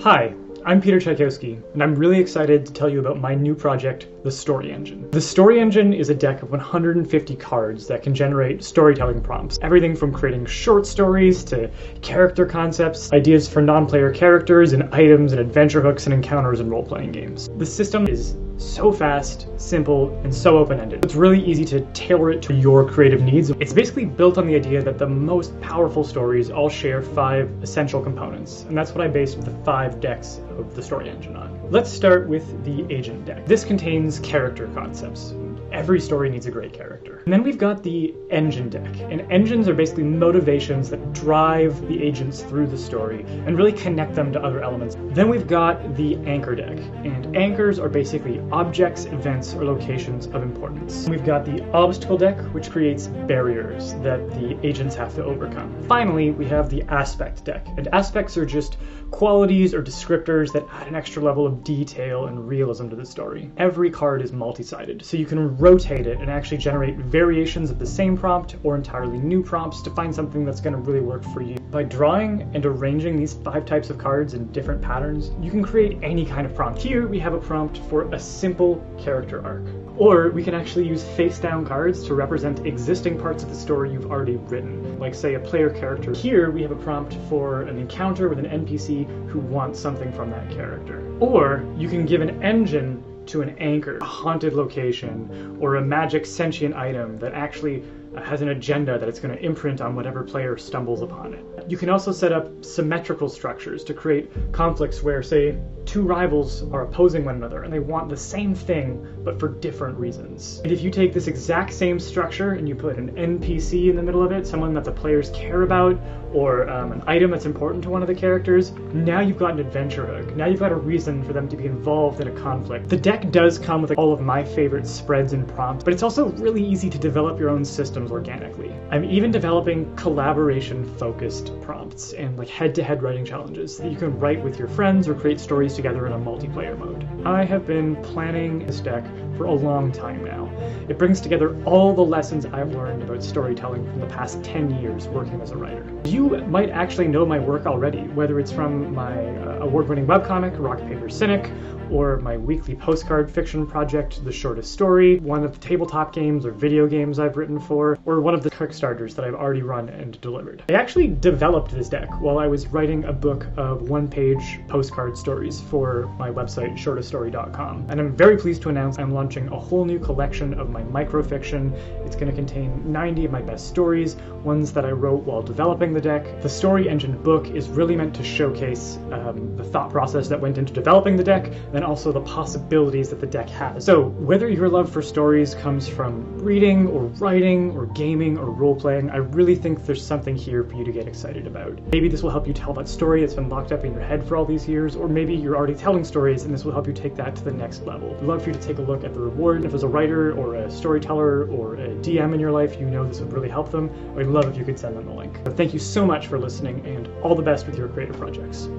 Hi, I'm Peter Tchaikovsky, and I'm really excited to tell you about my new project, the Story Engine. The Story Engine is a deck of 150 cards that can generate storytelling prompts. Everything from creating short stories to character concepts, ideas for non-player characters, and items and adventure hooks and encounters in role-playing games. The system is so fast, simple, and so open-ended. It's really easy to tailor it to your creative needs. It's basically built on the idea that the most powerful stories all share 5 essential components, and that's what I based the 5 decks of the Story Engine on. Let's start with the Agent deck. This contains character concepts. Every story needs a great character. And then we've got the Engine deck, and engines are basically motivations that drive the agents through the story and really connect them to other elements. Then we've got the Anchor deck, and anchors are basically objects, events, or locations of importance. We've got the Obstacle deck, which creates barriers that the agents have to overcome. Finally, we have the Aspect deck, and aspects are just qualities or descriptors that add an extra level of detail and realism to the story. Every card is multi-sided, so you can rotate it and actually generate variations of the same prompt or entirely new prompts to find something that's going to really work for you. By drawing and arranging these 5 types of cards in different patterns, you can create any kind of prompt. Here we have a prompt for a simple character arc. Or we can actually use face-down cards to represent existing parts of the story you've already written, like say a player character. Here we have a prompt for an encounter with an NPC who wants something from that character. Or you can give an engine to an anchor, a haunted location, or a magic sentient item that actually has an agenda that it's going to imprint on whatever player stumbles upon it. You can also set up symmetrical structures to create conflicts where, say, 2 rivals are opposing one another and they want the same thing but for different reasons. And if you take this exact same structure and you put an NPC in the middle of it, someone that the players care about, or an item that's important to one of the characters, now you've got an adventure hook. Now you've got a reason for them to be involved in a conflict. The deck does come with all of my favorite spreads and prompts, but it's also really easy to develop your own systems organically. I'm even developing collaboration-focused prompts and like head-to-head writing challenges that you can write with your friends or create stories together in a multiplayer mode. I have been planning this deck for a long time now. It brings together all the lessons I've learned about storytelling from the past 10 years working as a writer. You might actually know my work already, whether it's from my award-winning webcomic, Rock Paper Cynic, or my weekly postcard fiction project, The Shortest Story, one of the tabletop games or video games I've written for, or one of the Kickstarters that I've already run and delivered. I actually developed this deck while I was writing a book of 1-page postcard stories for my website, shorteststory.com. And I'm very pleased to announce I'm launching a whole new collection of my microfiction. It's going to contain 90 of my best stories, ones that I wrote while developing the deck. The Story Engine book is really meant to showcase the thought process that went into developing the deck, and also the possibilities that the deck has. So whether your love for stories comes from reading or writing or gaming or role-playing, I really think there's something here for you to get excited about. Maybe this will help you tell that story that's been locked up in your head for all these years, or maybe you're already telling stories and this will help you take that to the next level. I'd love for you to take a look at the reward. If as a writer or a storyteller or a DM in your life, you know this would really help them, I'd love if you could send them the link. But thank you so much for listening, and all the best with your creative projects.